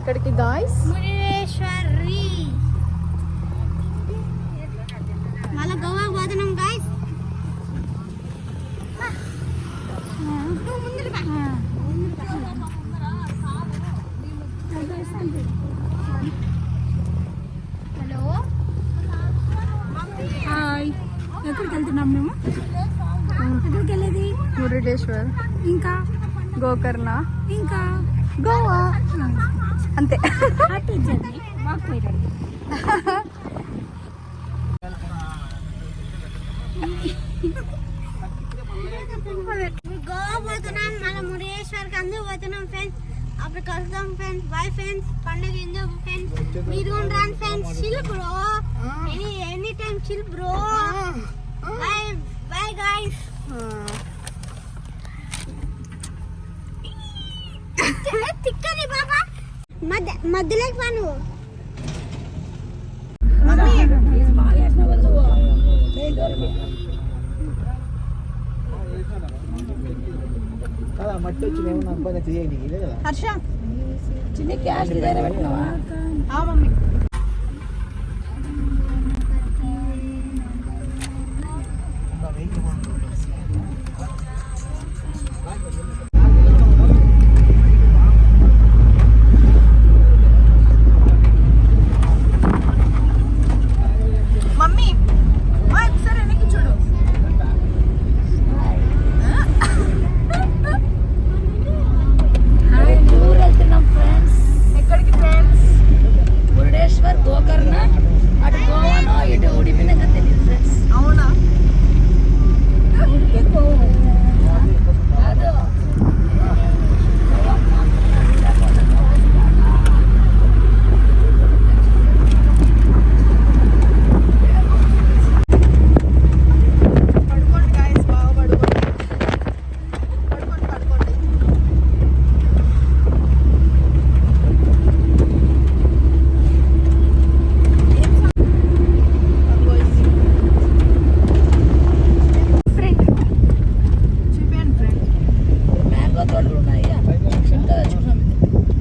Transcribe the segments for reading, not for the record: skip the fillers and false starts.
ఎక్కడికి గాయ్స్? మురుడేశ్వరి. మళ్ళా గోవా పోతున్నాం గాయ్స్. Hello hi. ఎక్కడికి వెళ్తున్నాం మేము? ఎక్కడికి వెళ్ళేది? మురుడేశ్వర్, ఇంకా గోకర్ణ, ఇంకా గోవా, అంతే. Happy journey. మాకు పోయిరండి. గోవా పోతున్నాం, మన మురుడేశ్వర్కి అందరూ పోతున్నాం ఫ్రెండ్స్. అప్పుడు కలుద్దాం ఫ్రెండ్స్. Bye friends. పండుగ ఎంజాయ్ ఫ్రెండ్స్. మీరు రాను friends. Chill bro. Any time chill bro. Bye bye guys. తిక్కని బాబా మధ్యలోకి పా నువ్వు. మట్టి వచ్చి తీయండి కదా హర్ష చిన్న క్యాష్ పెట్టినావా? మమ్మీ. మమ్మీ ఒకసారి వెనక్కి చూడు. టూర్ వెళ్తున్నాం ఫ్రెండ్స్. ఎక్కడికి ఫ్రెండ్స్? మురుడేశ్వర్, గోకర్ణ, అటు గోవానో ఇటు ఉడిపినాక తెలియదు ఫ్రెండ్స్. అవునా? ఉడిపి కాదు. పడుకోండి గాయస్, బాగా పడుకోండి. పడుకోండి పడుకోండి. ఫ్రెండ్ చూపించండి ఫ్రెండ్. మ్యాంగో తోటలు ఉన్నాయి. ఇంకా తెచ్చుకున్నాం.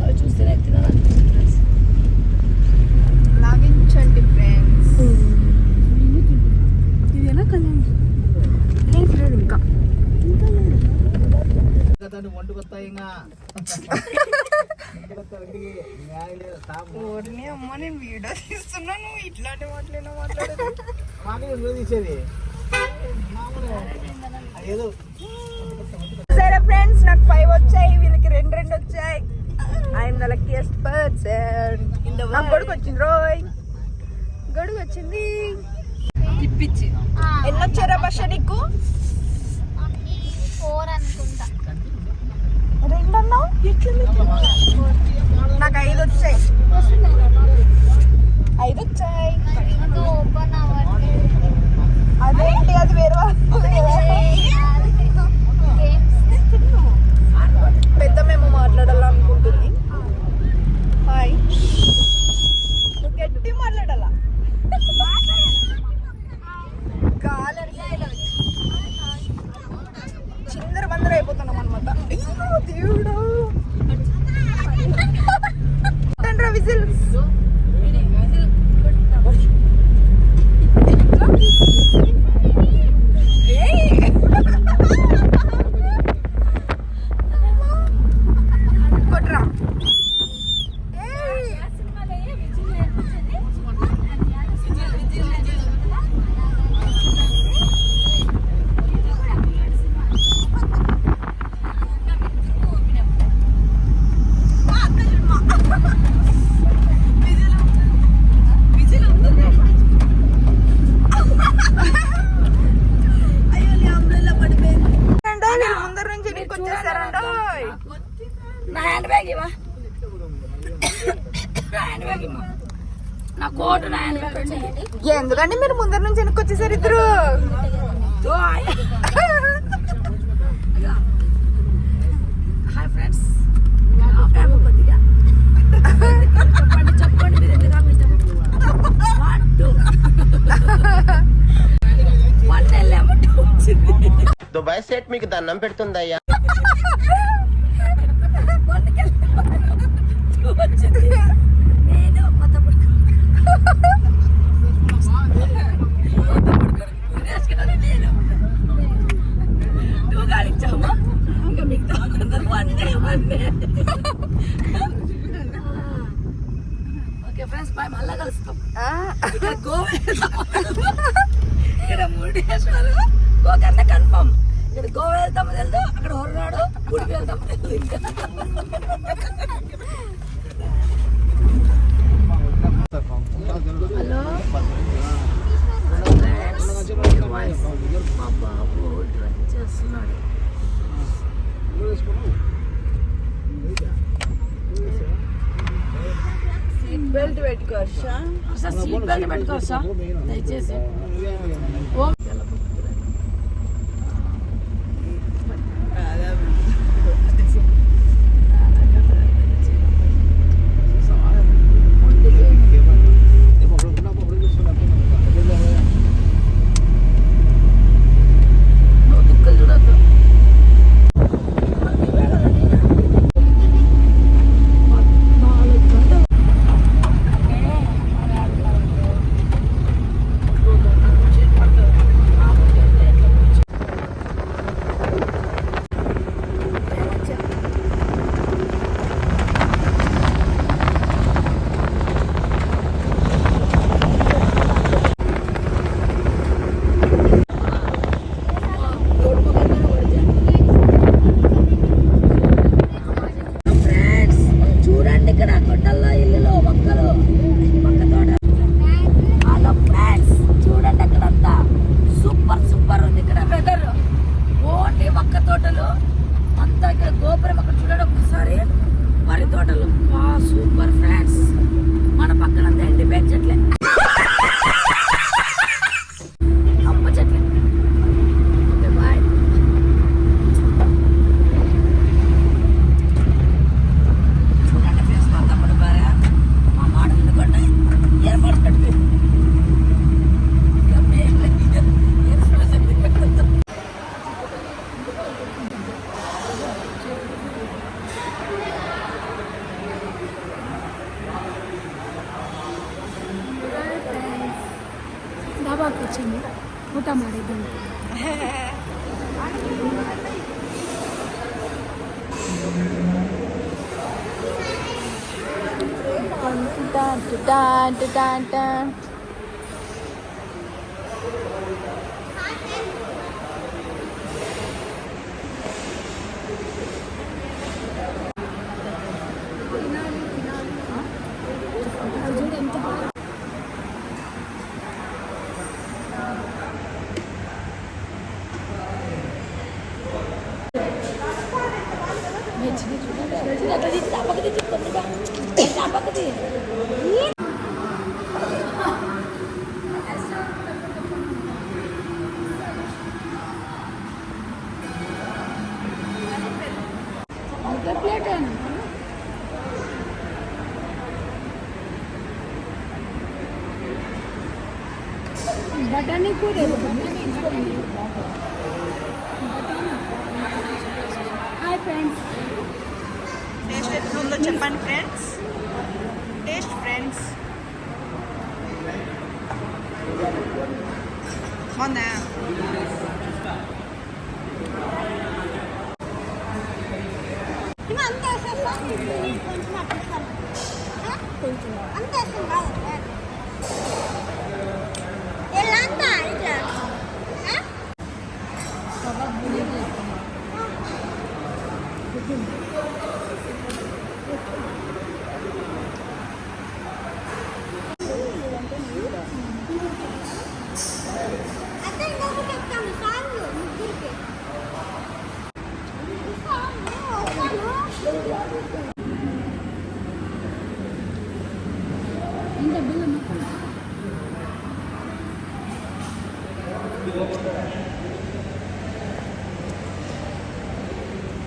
అవి చూస్తేనే తినాలనిపిస్తుంది ఫ్రెండ్స్. లాగించండి ఫ్రెండ్స్. ఇదేనా కళ్యాణ్? లేదు ఇంకా. వంటకు వస్తాయి ఇంకా ఊరిని అమ్మ నేను వీడియో తీస్తున్నాను. ఇట్లాంటి మాట్లాడేది తీసేది ఏదో. సరే ఫ్రెండ్స్, నాకు 5 వచ్చాయి, వీళ్ళకి 2 వచ్చాయి. I'm the luckiest person. నాకు గొడుగు వచ్చింది రోయ్. గొడుగు వచ్చింది. ఇప్పించి ఎన్ని వచ్చారా భాష నీకు? 4 అనుకుంటా. 2 అన్నావు. నాకు 5 వచ్చాయి. 5 వచ్చాయి. ఇంకా ఓపెన్ అవ్వట్లేదు. అదేంటి? అది వేరే పెద్ద మేము మాట్లాడాలనుకుంటుంది. హాయ్. నువ్వు గట్టి మాట్లాడాలా? చిందర బందర అయిపోతున్నాం అనమాట. దేవుడు విజిల్స్. కొట్రా. ముందర నుంచి నీకు వచ్చేసారంట. నా హ్యాండ్ బ్యాగ్ ఇవ్వ. నా హ్యాండ్ బ్యాగ్ ఇవ్వ. నా కోటు నా హ్యాండ్ బ్యాగ్ వచ్చి. ఎందుకంటే మీరు ముందర నుంచి వెనక్కి వచ్చేసారు ఇద్దరు. Hi friends. కొద్దిగా చెప్పండి మీరు ఎందుకు దుబాయ్ సెట్ మీకు దండం పెడుతుందయ్యా. వచ్చింది. ఇక్కడ మురుడేశ్వర్ గోకర్ణ కన్ఫర్మ్. ఇక్కడ గోవా వెళ్తాము తెలుసు, అక్కడ హొరనాడు గుడికి వెళ్తాము తెలుసు. ఇంకా హలో మా బాబు డ్రైవ్ చేస్తున్నాడు. సీట్ బెల్ట్ పెట్టుకోవచ్చా? సీట్ బెల్ట్ పెట్టుకోవచ్చా దయచేసి? డాబాకి వచ్చింది ಊಟ ಮಾಡಿದ್ದು. బఠానీ కూర హాయ్ ఫ్రెండ్స్. టేస్ట్ ఎట్లుందో చెప్పండి ఫ్రెండ్స్. టేస్ట్ ఫ్రెండ్స్ బాగుందా?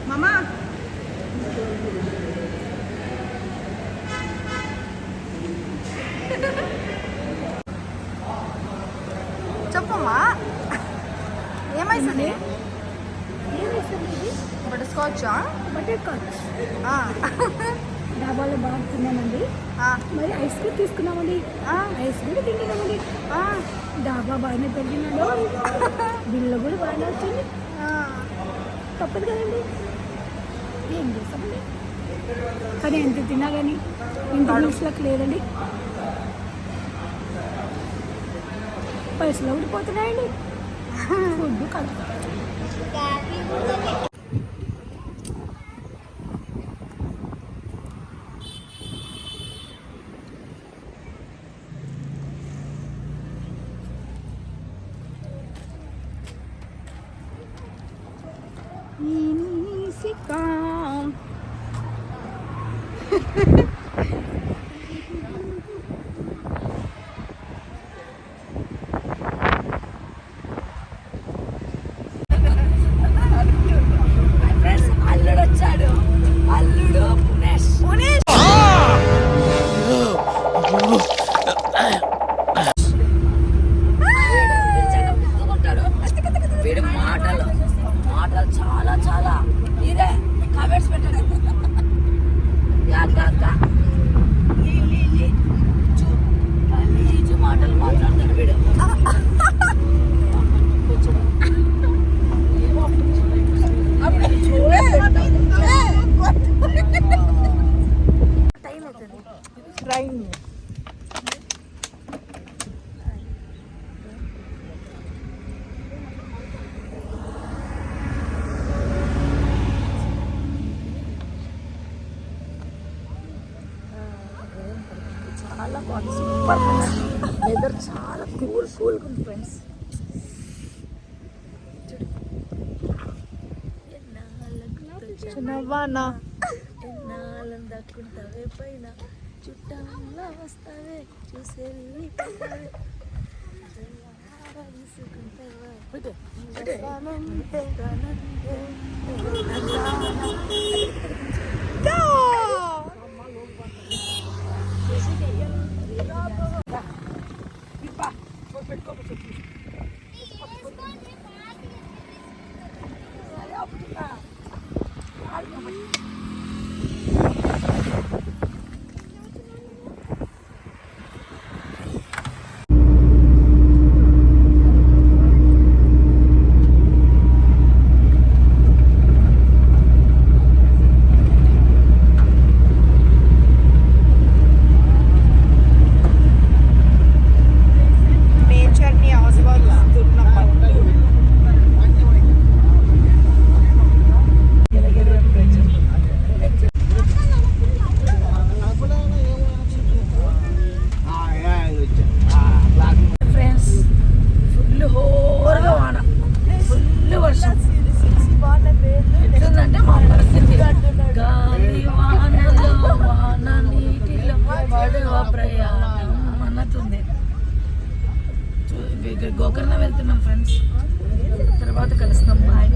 మామా చెప్పమ్మా ఏమైంది? బటర్ స్కాచా? బటర్ స్కాచ్ డాబాలో బాగా తిన్నామండి. మరి ఐస్ క్రీమ్ తీసుకున్నామండి. ఐస్ క్రీమ్ తింటున్నామండి. డాబా బాగానే పెరిగినాడు, బిల్లు కూడా బాగానే వచ్చింది. తప్పదు కదండి, ఏం చేస్తామండి. కానీ ఎంత తిన్నా కానీ ఇంత న్యూస్లకు లేదండి. పైసలు ఊడిపోతున్నాయండి. ఫుడ్ కలుపుతారు. అల్లుడు వచ్చాడు. అల్లుడు పునేష్. వీడి మాటలు చాలా చాలా మీరే కామెంట్స్ పెట్టండి. మాటలు మాట్లాడతాడు వీడు. ట్రైన్ చాలా బాగుంది. సూపర్ వెదర్ చాలా కూల్గా ఉంది ఫ్రెండ్స్. చిన్నవానా ఎన్నాళ్ళని దక్కుంటావే పైన చుట్టంలా వస్తావే చూసేవి నేచర్ని ఆస్వాదిస్తున్నప్పుడు ఫ్రెండ్స్ ఫుల్ హోరుగా వాన, ఫుల్ వర్షం. ఎట్లుందంటే మా పరిస్థితి గాలి వానలో వాన నీటిలో పడవ ప్రయాణం అన్నట్టుంది. గోకర్ణ వెళ్తున్నాం ఫ్రెండ్స్, తర్వాత కలుస్తాం. బాయ్.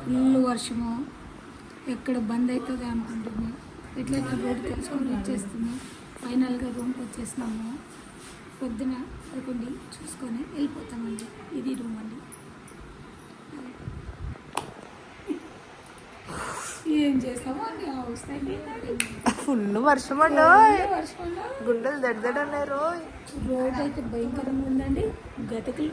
ఫుల్ వర్షము, ఎక్కడ బంద్ అవుతుంది అనుకుంటున్నాం. ఎట్లా రోడ్డు తెలుసుకొని వచ్చేస్తున్నాం. ఫైనల్గా రూమ్కి వచ్చేసినాము. పొద్దున 11 చూసుకొని వెళ్ళిపోతామండి. ఇది రూమ్ అండి. ఏం చేస్తామో అండి. హౌస్ ఫుల్ వర్షం అండి. గుండెలు దడ్దడన్నారు. రోడ్ అయితే భయంకరంగా ఉందండి. గతకులు